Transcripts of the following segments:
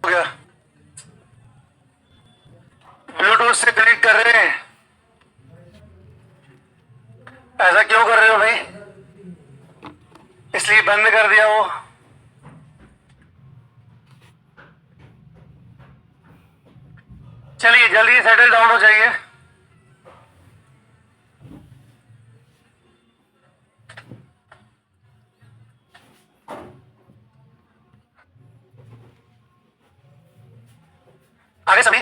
हो गया। ब्लूटूथ से कनेक्ट कर रहे हैं। ऐसा क्यों कर रहे हो भाई? इसलिए बंद कर दिया वो। चलिए जल्दी सेटल डाउन हो जाइए। आगे सभी।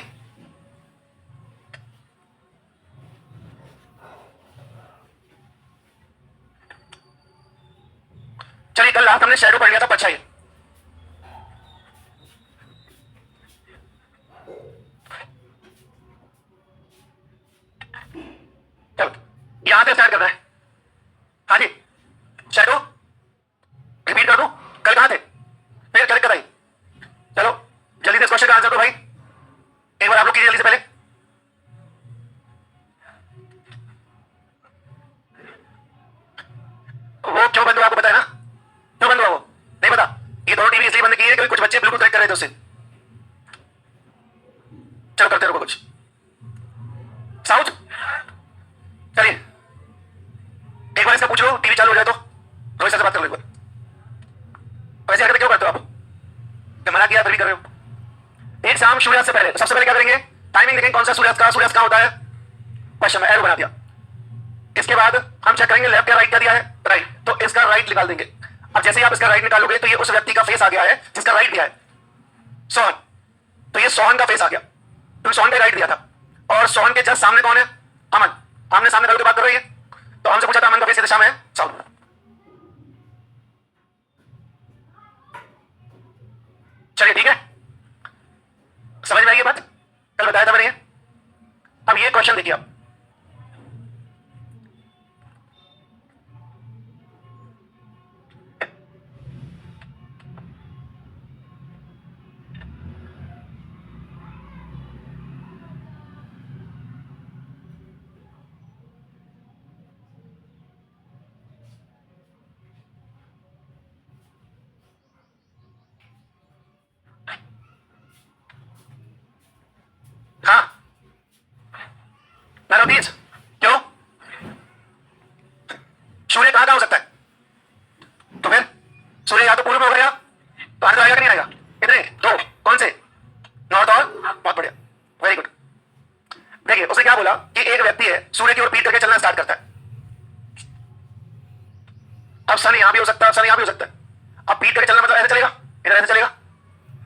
चलिए कल रात हमने शैडो पढ़ लिया था, परछाई। चलो यहां से स्टार्ट करना है। हाँ जी, शैडो रिपीट कर दूं? कल कहां थे? फिर करेक्ट कराई। चलो जल्दी से इस क्वेश्चन का आंसर दो भाई। एक बार आप लोग कीजिए जल्दी से पहले। वो क्यों बंद हुआ आपको पता है ना? क्यों बंद हुआ वो? नहीं पता? ये दोनों टीवी इसलिए बंद की है क्योंकि कुछ बच्चे ब्लूटूथ कनेक्ट कर रहे थे उससे। चलो करते रहो कुछ। साउथ चलिए एक बार इसका पूछ लो, टीवी चालू हो जाए तो। रोहित सर से बात कर लो एक बार। वैसे हरकत क्यों करते हो आप? जब मना किया फिर भी कर रहे हो। एक शाम सूर्यास्त से पहले तो सबसे पहले क्या करेंगे? टाइमिंग देखेंगे कौन सा सूर्यास्त कहां होता है। क्वेश्चन में एरो बना दिया। इसके बाद हम चेक करेंगे लेफ्ट या राइट क्या दिया है। राइट, तो इसका राइट निकाल देंगे। अब जैसे ही आप इसका राइट निकालोगे तो ये उस व्यक्ति का फेस आ गया है जिसका राइट दिया है, सोहन। तो ये सोहन का फेस आ गया क्योंकि सोहन का राइट दिया था। और सोहन के जस्ट सामने कौन है? अमन। आमने सामने खड़े बात कर रही है। तो हमसे पूछा था अमन का फेस दिशा में है साउथ। चलिए ठीक है, समझ में आई ये बात? कल बताया था मैंने। अब ये क्वेश्चन देखिए आप। हाँ नरोदीज, क्यों? सूर्य कहां हो सकता है? तो फिर सूर्य या तो पूर्व में होगा या तो आंसर आएगा कि नहीं आएगा? कितने? दो। कौन से? नॉर्थ और? बहुत बढ़िया, वेरी गुड। देखिए उसने क्या बोला कि एक व्यक्ति है सूर्य की ओर पीट करके चलना स्टार्ट करता है। अब सन यहां भी हो सकता है, सन यहां भी हो सकता है। अब पीट करके चलना मतलब ऐसे चलेगा, इधर ऐसे चलेगा।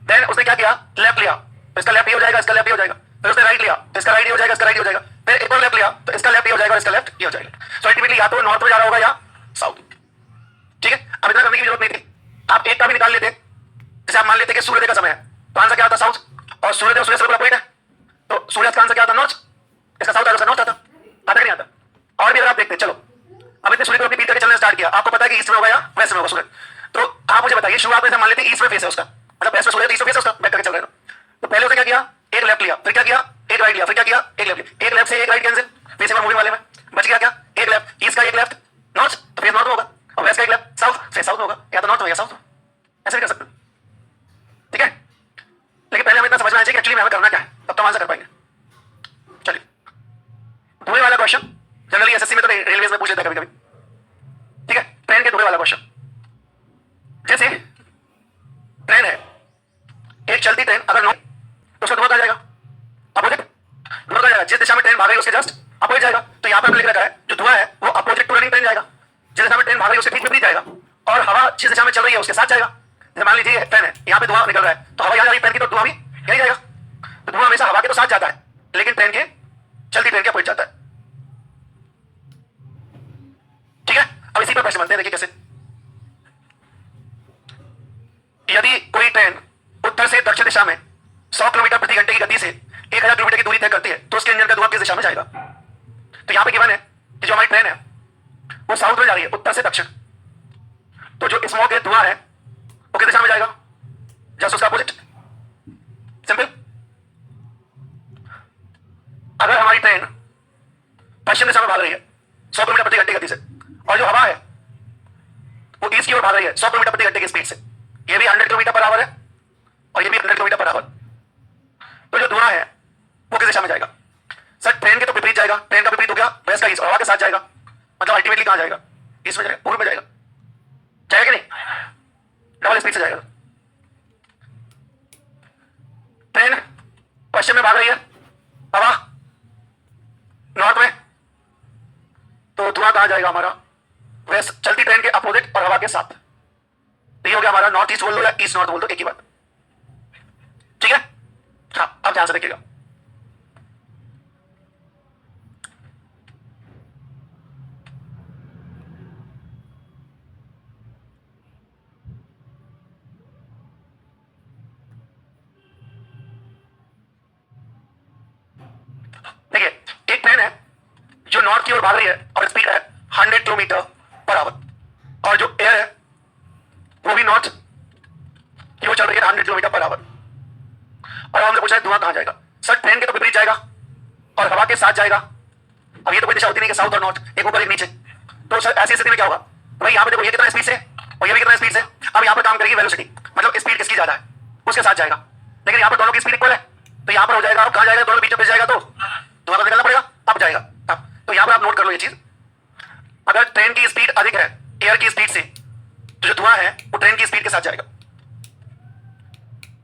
देन उसने क्या किया? लेफ्ट लिया तो इसका लेफ्ट ही हो जाएगा, इसका लेफ्ट ही हो जाएगा। फिर उसने राइट लिया तो इसका राइट ही हो जाएगा, इसका राइट ही हो जाएगा। फिर एक और लेफ्ट लिया तो इसका लेफ्ट ही हो जाएगा और इसका लेफ्ट ही हो जाएगा। सो अल्टीमेटली या तो नॉर्थ में जा रहा होगा या साउथ। ठीक है, अब इतना करने की जरूरत नहीं थी। आप एक का भी निकाल लेते। जैसे आप मान लेते कि सूर्योदय का समय है तो आंसर क्या होता? साउथ। और सूर्योदय सूर्य से अपोजिट है तो सूर्यास्त का आंसर क्या होता? नॉर्थ। इसका साउथ आता, नॉर्थ आता कि नहीं आता? और भी अगर आप देखते चलो, अब इतने सूर्य को अपनी पीठ करके चलना स्टार्ट किया। आपको पता है कि ईस्ट में होगा या वेस्ट में होगा सूर्य। तो आप मुझे बताइए, शुरुआत में मान लेते ईस्ट में फेस है उसका, मतलब वेस्ट में सूर्य, ईस्ट में फेस है उसका, बैक करके चल रहे हो। तो पहले उसने क्या किया? एक लेफ्ट लिया, फिर क्या किया? एक राइट लिया, फिर क्या किया? एक लेफ्ट लिया। एक लेफ्ट से एक राइट कैंसिल, फेस में मूविंग वाले में बच गया क्या? एक लेफ्ट। ईस्ट का एक लेफ्ट नॉर्थ तो फेस नॉर्थ होगा, और वेस्ट का एक लेफ्ट साउथ फेस साउथ होगा। या तो नॉर्थ हो या साउथ। ऐसे भी कर सकते। ठीक है, लेकिन पहले हमें इतना समझना चाहिए कि एक्चुअली हमें करना क्या है, तब तो आंसर कर पाएंगे। चलिए धुएं वाला क्वेश्चन जनरली एसएससी में तो रेलवे में पूछ लेता है कभी कभी। ठीक है, ट्रेन के धुएं वाला क्वेश्चन। जैसे ट्रेन है, एक चलती ट्रेन अगर नॉर्थ तो उसका धुआं कहां जाएगा? अपोजिट। धुआं कहां जाएगा? जिस दिशा में ट्रेन भाग रही है उसके जस्ट अपोजिट जाएगा। तो यहां पर लिख रखा है जो धुआं है वो अपोजिट टू रनिंग ट्रेन जाएगा। जिस दिशा में ट्रेन भाग रही है उसके ठीक विपरीत जाएगा। और हवा जिस दिशा में चल रही है उसके साथ जाएगा। जैसे मान लीजिए ट्रेन है, यहाँ पे धुआं निकल रहा है तो हवा यहाँ जा रही है ट्रेन की, तो धुआं भी यही जाएगा। तो धुआं हमेशा हवा के तो साथ जाता है लेकिन ट्रेन के, चलती ट्रेन के अपोजिट जाता है। ठीक है, अब इसी पर प्रश्न बनते हैं। देखिए कैसे। यदि कोई ट्रेन उत्तर से दक्षिण दिशा में 100 किलोमीटर प्रति घंटे की गति से 1000 किलोमीटर की दूरी तय करती है तो उसके इंजन का धुआं किस दिशा में जाएगा? तो यहां पे गिवन है कि जो हमारी ट्रेन है वो साउथ में जा रही है, उत्तर से दक्षिण। तो जो स्मोक है, धुआं है, वो किस दिशा में जाएगा? जस्ट उसका अपोजिट। सिंपल। अगर हमारी ट्रेन पश्चिम दिशा में भाग रही है 100 किलोमीटर प्रति घंटे की गति से, और जो हवा है वो ईस्ट की ओर भाग रही है 100 किलोमीटर प्रति घंटे की स्पीड से, ये भी 100 किलोमीटर पर आवर है और ये भी 100 किलोमीटर पर आवर, साथ जाएगा, मतलब अल्टीमेटली कहां जाएगा, ईस्ट में जाएगा, पूर्व में जाएगा, जाएगा कि नहीं, डबल स्पीड से जाएगा। ट्रेन पश्चिम में भाग रही है, हवा नॉर्थ में, तो धुआं कहां जाएगा हमारा, वेस्ट, चलती ट्रेन के अपोजिट और हवा के साथ। तो ये हो गया हमारा नॉर्थ ईस्ट बोल दो या ईस्ट नॉर्थ बोल दो, एक ही बात, ठीक है। हाँ, अब ध्यान से देखिएगा। देखिए, एक ट्रेन है जो नॉर्थ की ओर भाग रही है और स्पीड है 100 किलोमीटर पर आवर, और जो एयर है वो भी नॉर्थ की ओर चल रही है 100 किलोमीटर पर आवर। और हमने पूछा है धुआं कहां जाएगा। सर ट्रेन के तो विपरीत जाएगा और हवा के साथ जाएगा। अब ये तो कोई दिशा होती नहीं कि साउथ और नॉर्थ, एक ऊपर एक नीचे। तो सर ऐसी स्थिति में क्या होगा, तो भाई यहाँ पे देखो ये कितना स्पीड से और ये भी कितना स्पीड से। अब यहाँ पर काम करेगी वेलोसिटी, मतलब स्पीड किसकी ज्यादा है उसके साथ जाएगा। लेकिन यहाँ पर दोनों की स्पीड इक्वल है, तो यहाँ पर हो जाएगा, अब कहां जाएगा, दोनों बीच में जाएगा तो धुआं का निकलना पड़ेगा, अब जाएगा। अब तो यहाँ पर आप नोट कर लो ये चीज, अगर ट्रेन की स्पीड अधिक है एयर की स्पीड से, तो जो धुआं है वो ट्रेन की स्पीड के साथ जाएगा।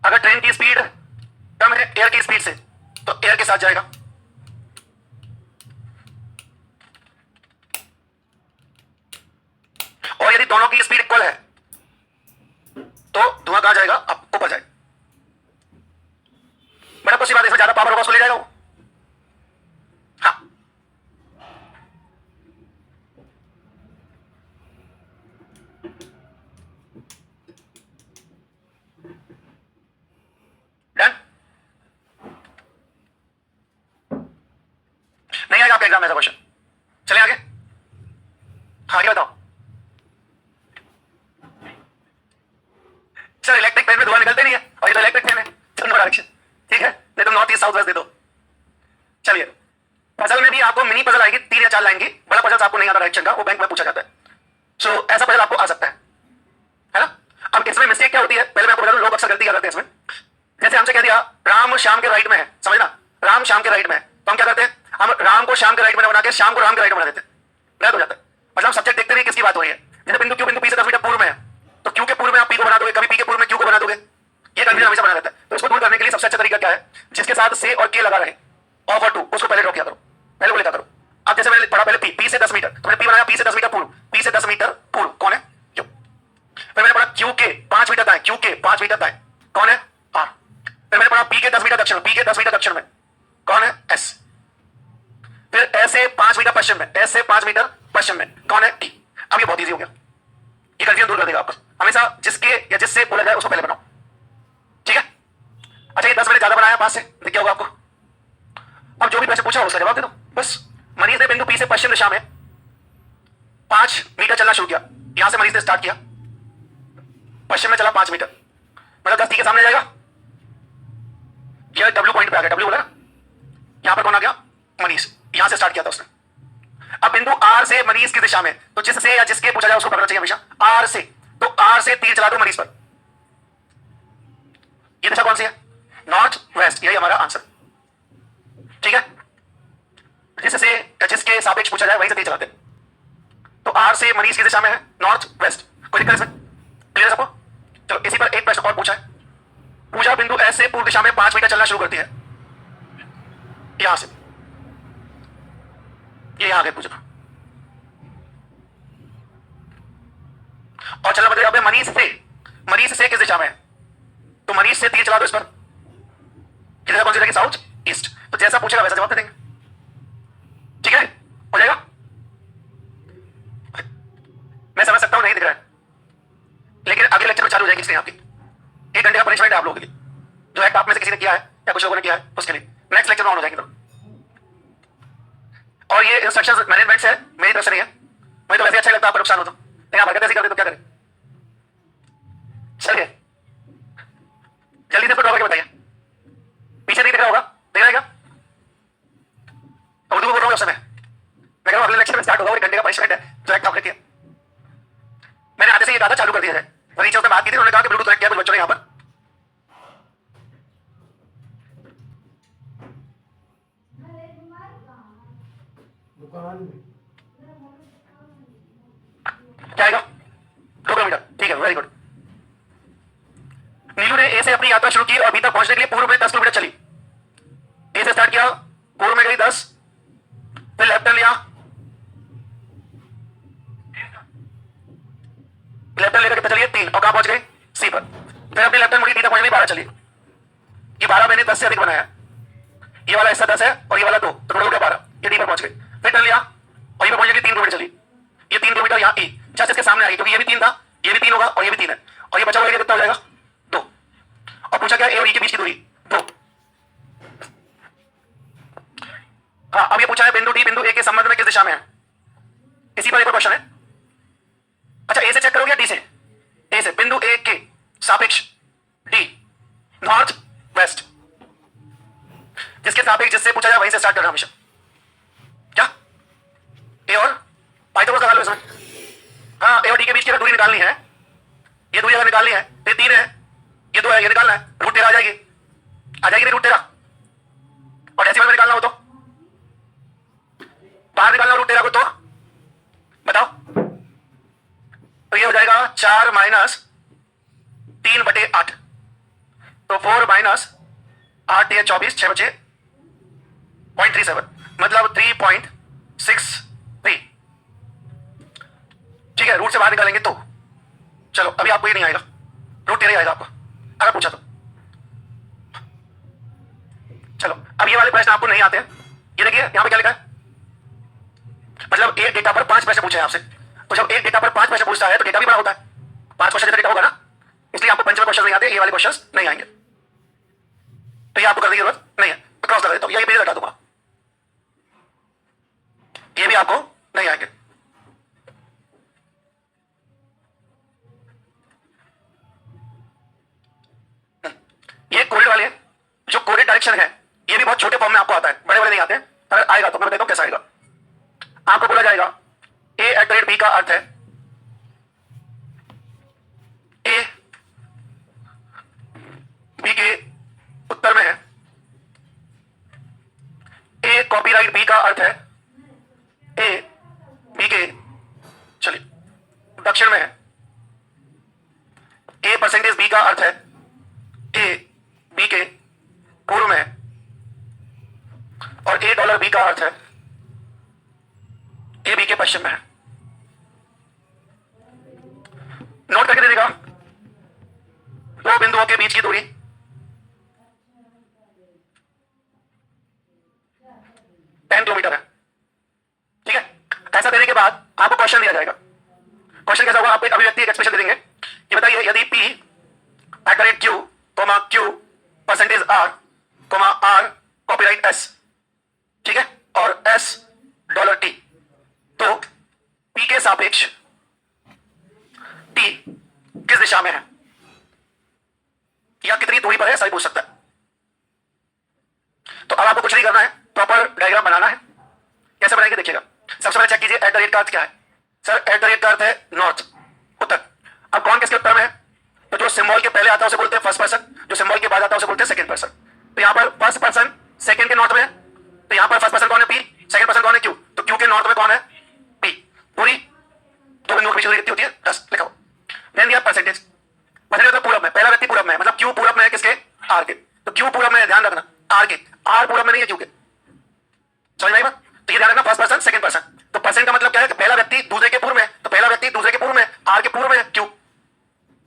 अगर ट्रेन की स्पीड कम है एयर की स्पीड से, तो एयर के साथ जाएगा। और यदि दोनों की स्पीड इक्वल है तो धुआं कहां जाएगा, अब ऊपर जाएगा। बड़ा कुछ बात, इसमें ज्यादा पावर होगा उसको ले जाएगा वो। हाँ, डन। नहीं आएगा आपके एग्जाम में ऐसा क्वेश्चन। चले आगे, हाँ आगे बताओ। सर इलेक्ट्रिक ट्रेन में धुआं निकलते नहीं है, और ये तो इलेक्ट्रिक ट्रेन है, तो नो डायरेक्शन, ठीक है। नहीं तो नॉर्थ ईस्ट साउथ वेस्ट दे दो। चलिए, पजल में भी आपको मिनी पजल आएगी 3 या 4 लाइन की, बड़ा पजल आपको नहीं आता राइट का, वो बैंक में पूछा जाता है। सो ऐसा पजल आपको आ सकता है ना। अब इसमें मिस्टेक क्या होती है, पहले मैं आपको बता दूं, लोग अक्सर गलती क्या करते हैं इसमें। जैसे हमसे कह दिया राम श्याम के राइट में है, समझना, राम श्याम के राइट में है, तो हम क्या करते हैं, हम राम को श्याम के राइट में बना के श्याम को राम के राइट में बना देते हैं, गलत हो जाता है। मतलब सब्जेक्ट देखते नहीं किसकी बात हो रही है। जैसे बिंदु क्यू बिंदु पी से 10 मीटर पूर्व में है, तो क्यू के पूर्व में आप पी को बना दोगे, कभी पी के पूर्व में क्यू को बना दोगे, ये कंफ्यूजन हमेशा बना रहता है। तो इसको दूर करने के लिए सबसे अच्छा तरीका क्या है, जिसके साथ से और के लगा रहे, ऑफ और टू, उसको पहले ड्रॉ किया करो, पहले को लिखा करो। अब जैसे मैंने पढ़ा पहले पी से 10 मीटर, तो मैंने पी बनाया पी से 10 मीटर पूर्व, पी से 10 मीटर पूर्व कौन है, क्यू। फिर मैंने पढ़ा क्यू के 5 मीटर दाएं, क्यू के 5 मीटर दाएं कौन है, आर। फिर मैंने पढ़ा पी के 10 मीटर दक्षिण, पी के 10 मीटर दक्षिण में कौन है, एस। फिर ऐसे 5 मीटर पश्चिम में, ऐसे 5 मीटर पश्चिम में कौन है, टी। अब ये बहुत इजी हो गया, ये कंफ्यूजन दूर कर देगा आपका। हमेशा जिसके या जिससे बोला जाए उसको पहले बनाओ, ठीक है। अच्छा ये 10 मैंने ज्यादा बनाया 5 से, दिख गया होगा आपको। अब जो भी प्रश्न पूछा उसका जवाब दे दो बस। मनीष ने बिंदु पी से पश्चिम दिशा में 5 मीटर चलना शुरू किया, यहां से मनीष ने स्टार्ट किया, पश्चिम में चला 5 मीटर, मतलब 10 टी के सामने जाएगा, यह डब्ल्यू पॉइंट पे आ गया, डब्ल्यू बोला ना, यहां पर कौन आ गया, मनीष, यहां से स्टार्ट किया था उसने। अब बिंदु आर से मनीष की दिशा में, तो जिससे या जिसके पूछा जाए उसको पकड़ना चाहिए हमेशा, आर से, तो आर से तीर चला दो मनीष पर। ये दिशा कौन सी है, नॉर्थ वेस्ट, यही हमारा आंसर, ठीक है। जिससे या जिसके सापेक्ष पूछा जाए वहीं से तीर चलाते। तो आर से मनीष की दिशा में है नॉर्थ वेस्ट, कोई दिक्कत इसमें, क्लियर सबको। चलो इसी पर एक प्रश्न और पूछा है, पूजा बिंदु एस से पूर्व दिशा में 5 मीटर चलना शुरू करती है, यहां से, ये यहां आगे पूछा, और चलना बदलेगा मनीष से किस दिशा में है, तो मनीष से तीर चला दो इस पर, किधर कौन सी रहेगी, साउथ ईस्ट। तो जैसा पूछेगा वैसा जवाब दे देंगे, ठीक है, हो जाएगा। मैं समझ सकता हूं नहीं दिख रहा है, लेकिन अगले लेक्चर में चालू हो जाएगी इसलिए आपकी 1 घंटे का पनिशमेंट है आप लोगों के लिए, जो एक्ट आप में से किसी ने किया है या कुछ लोगों ने किया है उसके लिए। नेक्स्ट लेक्चर में ऑन हो जाएंगे तो। और ये इंस्ट्रक्शंस मैनेजमेंट से है, मेरी तरफ से नहीं है, मुझे तो वैसे अच्छा लगता है, आपका नुकसान हो तो, लेकिन आप हरकत ऐसी करते तो क्या करें। चलिए जल्दी से ड्रॉ करके बताइए, पीछे नहीं दिख रहा होगा, दिख रहा है क्या, उर्दू में बोल रहा हूँ उस समय, मैं कह रहा हूँ अगले लेक्चर में स्टार्ट होगा और 1 घंटे का पनिशमेंट है जो एक्ट आपने किया। मैंने आधे से ये कहा था चालू कर दिया जाए, नीचे उसने बात की थी, उन्होंने कहा कि ब्लूटूथ कनेक्ट किया कुछ बच्चों ने यहाँ पर। दुकान में अपनी यात्रा शुरू की और बी तक पहुंचने के लिए पूर्व में 10 किलोमीटर चली। ए से स्टार्ट किया, पूर्व में गई 10, फिर लेफ्ट टर्न लिया, लेफ्ट टर्न लेकर कितना चलिए 3, और कहां पहुंच गए सी पर। फिर अपने लेफ्ट टर्न मुड़ी, डी तक पहुंचने के लिए 12 चलिए। ये 12 मैंने 10 से अधिक बनाया, ये वाला हिस्सा 10 है और ये वाला 2, तो टोटल हो गया 12। ये डी पर पहुंच गए, फिर टर्न लिया और ये पर पहुंचने के लिए 3 किलोमीटर चली। ये 3 किलोमीटर यहाँ ई जस्ट इसके सामने आई, क्योंकि ये भी 3 था, ये भी 3 होगा और ये भी 3 है, और ये बचा हुआ कितना हो जाएगा 2। और पूछा क्या ए और ई के बीच की दूरी 2। हाँ, अब ये पूछा है बिंदु डी बिंदु ए के संबंध में किस दिशा में है, इसी पर एक और क्वेश्चन है। अच्छा, ए से चेक करोगे या डी से? ए से, बिंदु ए के सापेक्ष डी नॉर्थ वेस्ट, जिसके सापेक्ष जिससे पूछा जाए वहीं से स्टार्ट करना हमेशा। क्या ए और पाइथागोरस लगा लो इसमें। हाँ, ए और डी के बीच की अगर दूरी निकालनी है, ये दूरी अगर निकालनी है तो 3 है, ये 2 है, ये निकालना है, रूट 13 आ जाएगी, आ जाएगी रूट 13। और डेसिमल में निकालना हो तो बाहर निकालना रूट 13 को, तो बताओ, तो ये हो जाएगा 4 माइनस 3/8, तो 4 माइनस 8 या 24, 6 बचे 0.37, मतलब 3.63। ठीक है, रूट से बाहर निकालेंगे तो चलो, अभी आपको ये नहीं आएगा, रूट 13 आएगा आपको अगर पूछा तो। चलो, अब ये वाले प्रश्न आपको नहीं आते हैं। ये देखिए यहां पे क्या लिखा है, मतलब एक डेटा पर 5 पैसे पूछे हैं आपसे, तो जब एक डेटा पर 5 पैसे पूछता है तो डेटा भी बड़ा होता है, 5 क्वेश्चन डेटा होगा ना, इसलिए आपको पंच में क्वेश्चन नहीं आते, ये वाले क्वेश्चन नहीं आएंगे, तो ये आपको करने की जरूरत नहीं है। तो क्रॉस लगा देता हूं, या ये पेज हटा दूंगा, ये भी आपको नहीं आएंगे। ये कोडेड वाले जो कोडेड डायरेक्शन है, ये भी बहुत छोटे फॉर्म में आपको आता है, बड़े बड़े नहीं आते हैं। अगर आएगा तो मैं बताता हूं कैसा आएगा। आपको बोला जाएगा a@b का अर्थ है ए बी के उत्तर में है, ए कॉपीराइट बी का अर्थ है ए बी के चलिए दक्षिण में है, ए परसेंटेज बी का अर्थ है ए बी के पूर्व में है, और $a बी का अर्थ है ए बी के पश्चिम में है। नोट करके दे देगा, दो बिंदुओं के बीच की दूरी 10 किलोमीटर है। ठीक है, ऐसा देने के बाद आपको क्वेश्चन दिया जाएगा। क्वेश्चन कैसा होगा, आपको एक अभिव्यक्ति एक एक्सप्रेशन दे देंगे कि बताइए यदि P @Q, percentage R, R copyright S, ठीक है, और S $T, तो P के सापेक्ष T किस दिशा में है या कितनी दूरी पर है, सही पूछ सकता है। तो अब आपको कुछ नहीं करना है, प्रॉपर डायग्राम बनाना है। कैसे बनाएंगे देखिएगा। सबसे पहले चेक कीजिए @ का अर्थ क्या है। सर @ का अर्थ है नॉर्थ, उत्तर। अब कौन किसके उत्तर में है, तो जो सिंबल के पहले आता है उसे बोलते हैं फर्स्ट पर्सन, जो सिंबल के बाद आता है उसे बोलते हैं सेकंड पर्सन। तो यहाँ पर फर्स्ट पर्सन सेकंड के नॉर्थ में है, तो यहाँ पर फर्स्ट पर्सन कौन है P, सेकंड पर्सन कौन है Q, तो Q के नॉर्थ में कौन है P। पूरी दो बिंदुओं के बीच दूरी कितनी होती है 10, लिखा हो। देन दिया परसेंटेज, मतलब पूरब में, पहला व्यक्ति पूरब में है, मतलब Q पूरब में है किसके, R के, तो Q पूरब में है, ध्यान रखना R के, R पूरब में नहीं है Q के, समझ में आई बात। तो ये ध्यान रखना फर्स्ट पर्सन सेकंड पर्सन। तो परसेंट का मतलब क्या है कि पहला व्यक्ति दूसरे के पूर्व में, तो पहला व्यक्ति दूसरे के पूर्व में, R के पूर्व में है Q।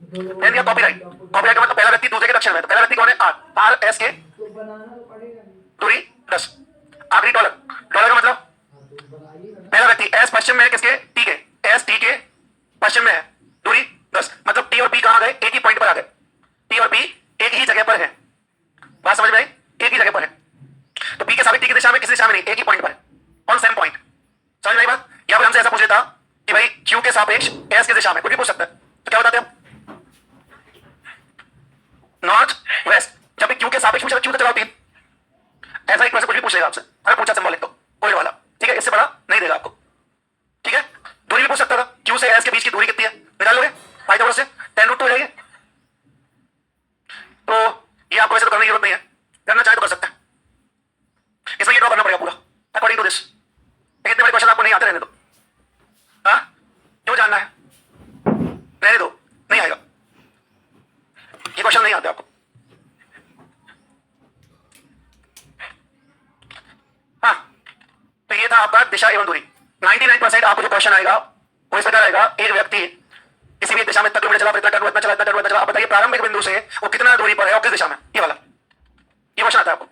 देन दिया कॉपीराइट, कॉपीराइट का मतलब पहला व्यक्ति दूसरे के दक्षिण में, तो पहला व्यक्ति कौन है R S के दूरी 10। आखिरी $, का मतलब पहला व्यक्ति S पश्चिम में है किसके, T के, S T के पश्चिम में है, दूरी 10, मतलब T और P कहां गए, एक ही पॉइंट पर आ गए। T और P एक ही जगह पर है, बात समझ में आई, एक ही जगह पर है। तो P के सापेक्ष T की दिशा में, किस दिशा में नहीं, एक ही पॉइंट पर है, ऑन सेम पॉइंट, समझ में आई बात। या फिर हमसे ऐसा पूछ लेता कि भाई Q के सापेक्ष S की दिशा में, कुछ भी पूछ सकता है, तो क्या बताते हम, नॉर्थ वेस्ट। जब भी Q के सापेक्ष पूछा Q तो चलाओ 3, ऐसा एक कुछ भी पूछ लेगा आपसे, अगर पूछा सिंबल लिख दो कोई वाला, ठीक है, इससे बड़ा नहीं देगा आपको। ठीक है, दूरी भी पूछ सकता था, Q से S के बीच की दूरी कितनी है, निकाल लोगे पाइथागोरस से, 10√2 हो जाएगी। तो ये आपको वैसे तो करने की जरूरत नहीं है, करना चाहे तो कर सकते हैं। इसमें ये ड्रॉ करना पड़ेगा पूरा अकॉर्डिंग टू दिस। इतने बड़े क्वेश्चन आपको नहीं आते, रहने दो। हाँ, क्यों जानना है, रहने दो, नहीं आएगा, ये क्वेश्चन नहीं आते आपको। दिशा एवं दूरी। 99% आपको जो क्वेश्चन आएगा वो इस प्रकार आएगा, एक व्यक्ति किसी भी दिशा में इतना किलोमीटर चला, इतना टर्न, इतना चला, इतना टर्न, इतना चला, आप बताइए प्रारंभिक बिंदु से वो कितना दूरी पर है और किस दिशा में, ये वाला ये क्वेश्चन आता है आपको।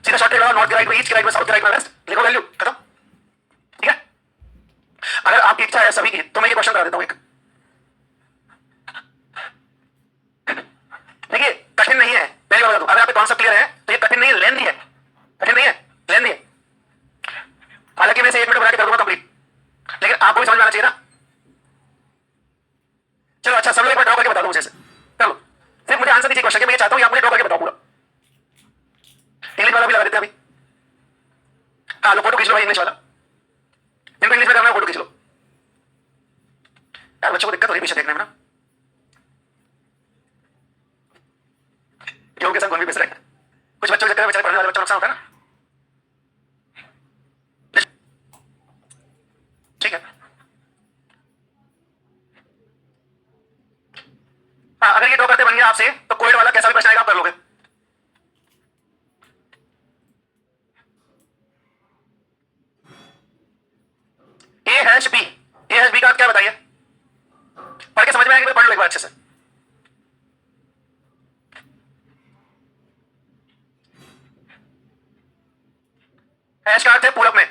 सीधा शॉर्टकट लगाओ, नॉर्थ के राइट में ईस्ट, के राइट में साउथ, के राइट में वेस्ट, लिखो वैल्यू, खत्म। ठीक है, अगर आपकी इच्छा है सभी की तो मैं ये क्वेश्चन करा देता हूं एक। देखिए कठिन नहीं है, पहली बात बता दूं, अगर आपके कॉन्सेप्ट क्लियर है तो ये कठिन नहीं है, लेंथी है, कठिन नहीं है, लेंथी है। हालांकि मैं इसे 1 मिनट बना के कर दूंगा कंप्लीट, लेकिन आपको भी समझ में आना चाहिए ना। चलो अच्छा, सब लोग एक बार ड्रॉ करके बता दो मुझे से, चलो सिर्फ मुझे आंसर दीजिए क्वेश्चन के, मैं ये चाहता हूं आप मुझे ड्रॉ करके बताओ पूरा। इंग्लिश वाला भी लगा देते हैं अभी, हाँ लो फोटो खींच लो भाई, इंग्लिश वाला, जिनको इंग्लिश में करना है फोटो खींच लो यार, बच्चों को दिक्कत हो रही है पीछे देखने में ना, जो के संग घूम भी बेच रहे हैं, कुछ बच्चों के चक्कर में बेचारे पढ़ने वाले बच्चों को नुकसान होता है ना। ठीक है, हाँ अगर ये ड्रॉ करते बन गया आपसे तो कोविड वाला कैसा भी प्रश्न आएगा आप कर लोगे। ए हैश बी, ए हैश बी का क्या बताइए, पढ़ के समझ में आएगा, पढ़ लो एक बार अच्छे से। हैश का अर्थ है पूरब में,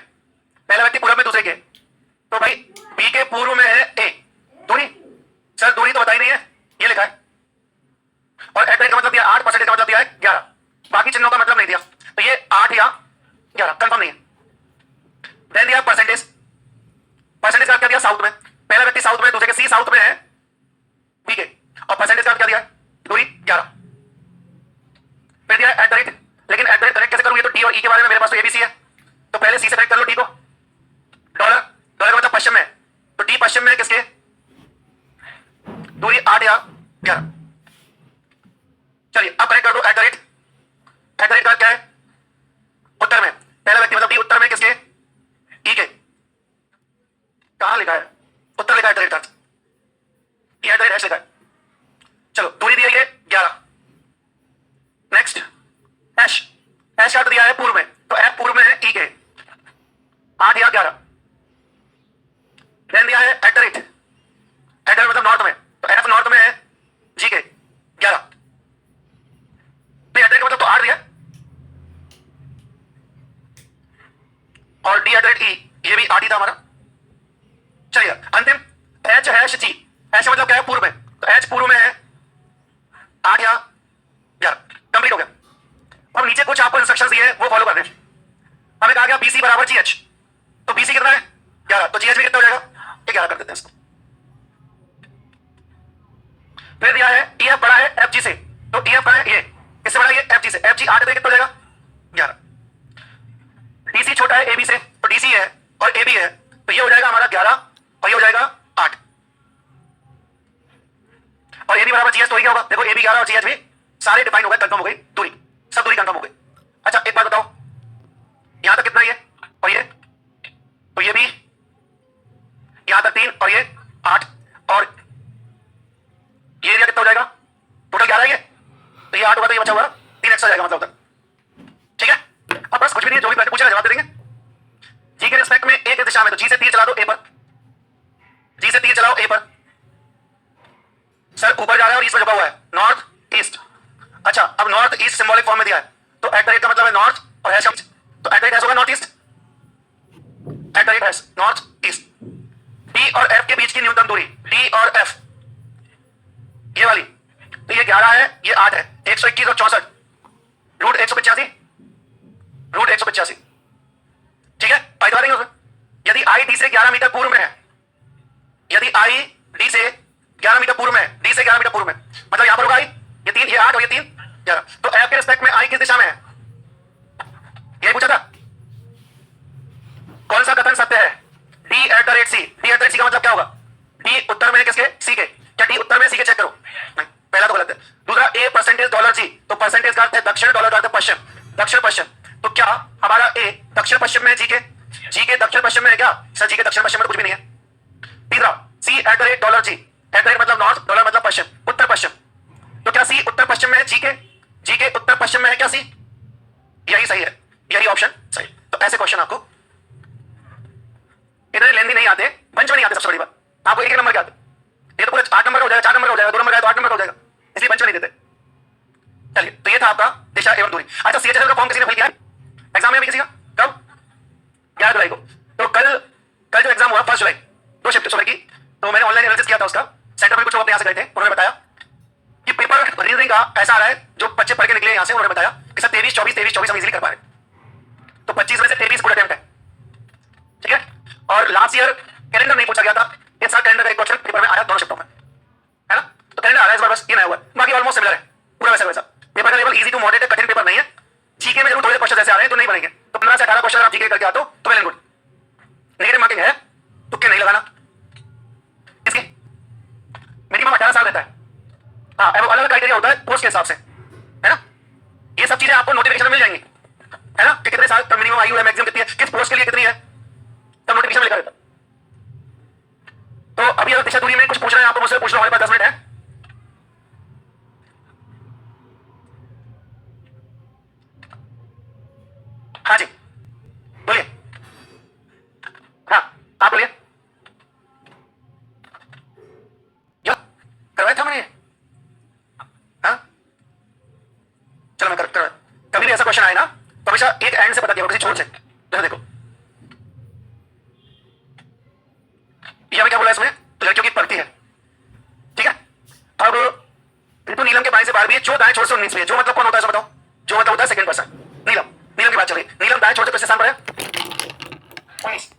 पहला व्यक्ति पूरब में दूसरे के, तो भाई बी के पूर्व में है ए, दूरी, सर दूरी तो बताई नहीं है, ये लिखा है, और एट का मतलब दिया 8, परसेंटेज का मतलब दिया है 11, बाकी चिन्हों का मतलब नहीं दिया, तो ये 8 या 11 कंफर्म नहीं है। देन दिया परसेंटेज, परसेंटेज का क्या दिया साउथ में, पहला व्यक्ति साउथ में, दूसरे के सी साउथ में है बी के, और परसेंटेज का क्या दिया दूरी 11। फिर दिया एट द रेट, लेकिन एट द रेट कनेक्ट कैसे करूं, ये तो टी और ई के बारे में मेरे पास तो एबीसी है, तो पहले सी से कनेक्ट कर लो टी को, डॉलर, डॉलर का मतलब पश्चिम में, तो टी पश्चिम में किसके, दूरी 8 या 11। चलिए अब कनेक्ट कर दो eight the rate, eight the rate का क्या है उत्तर में, पहला व्यक्ति मतलब डी उत्तर में किसके, ई के, कहां लिखा है उत्तर लिखा है एट द रेट का, ई एट द रेट हैश लिखा है। चलो दूरी दी है ये 11। नेक्स्ट हैश, हैश का दिया है पूर्व में, तो एफ पूर्व में है ई के 8 या 11। देन दिया है eight the rate, eight the rate मतलब नॉर्थ में, तो एफ नॉर्थ में है जी के 11, तो एट द रेट का मतलब तो 8 दिया, और डी एट द रेट ई ये भी 8 ही था हमारा। चलिए अंतिम एच हैश जी, हैश मतलब क्या है पूर्व में, तो एच पूर्व में है 8 या 11, कंप्लीट हो गया। अब नीचे कुछ आपको इंस्ट्रक्शंस दिए हैं वो फॉलो करने, हमें कहा गया बीसी बराबर जीएच, तो बीसी कितना है 11, तो जीएच भी कितना हो जाएगा, ये 11 कर देते हैं इसको। फिर दिया है ईएफ बड़ा है एफ जी से, तो ईएफ बड़ा है ये, किससे बड़ा है ये एफ जी से, एफ जी 8 है तो कितना हो जाएगा 11। डीसी छोटा है एबी से, तो डीसी है और एबी है, तो ये हो जाएगा हमारा 11 और ये हो जाएगा 8, और एबी बराबर जीएच तो क्या होगा, देखो एबी 11 और जीएच भी सारे डिफाइन हो गए, कंफर्म हो गई दूरी, सब दूरी कंफर्म हो गई। अच्छा एक बात बताओ, यहां तक कितना ये और ये, तो ये भी यहां तक 3 और ये 8, और ये एरिया कितना हो जाएगा, टोटल 11 ये, तो ये 8 होगा तो ये बचा हुआ 3 एक्स्ट्रा जाएगा मतलब उधर। ठीक है, अब बस कुछ भी नहीं है, जो भी प्रश्न पूछेगा जवाब दे देंगे। जी के रिस्पेक्ट में ए की दिशा में, तो जी से तीर चला दो ए पर, जी से तीर चलाओ ए पर, सर ऊपर जा रहा है और ईस्ट में झुका हुआ है, नॉर्थ ईस्ट। अच्छा अब नॉर्थ ईस्ट सिंबॉलिक फॉर्म में दिया है, तो एट द रेट का मतलब है नॉर्थ और हैश, तो एट द रेट होगा north east, eight the rate hash north east. D और एफ के बीच की न्यूनतम दूरी, डी और एफ ये वाली, तो ये 11 है ये 8 है, 121 और 64 रूट 185, रूट 185। ठीक है आई दबा देंगे उसे, यदि आई डी से 11 मीटर पूर्व में है, यदि आई डी से 11 मीटर पूर्व में, डी से 11 मीटर पूर्व में, मतलब यहां पर होगा आई, ये 3 ये 8 और ये 3 11, तो एफ के रिस्पेक्ट में आई किस दिशा में है, यही पूछा था। कौन सा कथन सत्य है, D at the rate C, D at the rate C का मतलब क्या होगा, डी उत्तर में है किसके, सी के, क्या डी उत्तर में सी के, चेक करो, नहीं पहला तो गलत है। दूसरा ए परसेंटेज डॉलर जी, तो परसेंटेज का अर्थ है दक्षिण, डॉलर का अर्थ है पश्चिम, दक्षिण पश्चिम, तो क्या हमारा ए दक्षिण पश्चिम में है, जी के दक्षिण पश्चिम में है क्या, सर जी के दक्षिण पश्चिम में कुछ भी नहीं है। तीसरा C at the rate dollar G, at the rate मतलब नॉर्थ, डॉलर मतलब पश्चिम, उत्तर पश्चिम, तो क्या सी उत्तर पश्चिम में है, जी के उत्तर पश्चिम में है क्या सी, यही सही है, यही ऑप्शन सही। तो ऐसे क्वेश्चन आपको इतने लेंदी नहीं आते, पंच में नहीं आते। सबसे बड़ी बात, आपको एक नंबर के आते, ये तो पूरे 8 नंबर का हो जाएगा, 4 नंबर का हो जाएगा, 2 नंबर का तो 8 नंबर का हो जाएगा, इसलिए पंच में नहीं देते। चलिए, तो ये था आपका दिशा एवं दूरी। अच्छा, सीएचएसएल का फॉर्म किसी ने फिल किया है? एग्जाम में भी किसी का? कब? 11 जुलाई को। तो कल जो एग्जाम हुआ 1 जुलाई, 2 शिफ्ट सुबह की, तो मैंने ऑनलाइन एनालिसिस किया था उसका। सेंटर में कुछ लोग अपने यहाँ से गए थे, उन्होंने बताया कि पेपर रीजनिंग का ऐसा आ रहा है, जो बच्चे पढ़ के निकले यहाँ से, उन्होंने बताया कि सर 23-24 हम इजीली कर पा रहे हैं। तो 25 में से 23 गुड अटेम्प्ट है, ठीक है। और लास्ट ईयर कैलेंडर नहीं पूछा गया था, इस साल कैलेंडर का एक क्वेश्चन पेपर में आया दोनों शिफ्टों में, है ना। तो कैलेंडर आ रहा है इस बार, बस ये नया हुआ है, बाकी ऑलमोस्ट सिमिलर है, पूरा वैसा वैसा। पेपर का लेवल इजी टू मॉडरेट है, कठिन पेपर नहीं है। जीके में जरूर थोड़े क्वेश्चन ऐसे आ रहे हैं तो नहीं बनेंगे, तो 15 से 18 क्वेश्चन अगर आप जीके करके आते हो तो well and good. Negative marking है, तुक्के नहीं लगाना। इसकी मिनिमम 18 साल रहता है। हाँ, अलग अलग क्राइटेरिया होता है पोस्ट के हिसाब से, है ना। ये सब चीजें आपको नोटिफिकेशन में मिल जाएंगी, है ना, कि कितने साल तक मिनिमम आयु है, मैक्सिमम कितनी है, किस पोस्ट के लिए कितनी है, तब नोटिफिकेशन में लिखा रहता। तो अभी अगर दिशा दूरी में कुछ पूछना है आपको मुझसे पूछ लो, हमारे पास 10 मिनट है। हाँ जी, बोलिए। हाँ, आप बोलिए। क्या करवाया था मैंने? हाँ, चलो मैं करवा। कभी भी ऐसा क्वेश्चन आए ना तो हमेशा एक एंड से पता किया, किसी छोर से। जैसे देखो, ये हमें क्या बोला इसमें, तो लड़कियों की पढ़ती है, ठीक है। अब ऋतु नीलम के बाएं से 12 है, जो दाएं छोर से 19 है, जो मतलब कौन होता है बताओ, जो मतलब होता है सेकंड पर्सन। नीलम, नीलम की बात चल रही है। नीलम दाएं छोर से किससे स्थान पर है? 19।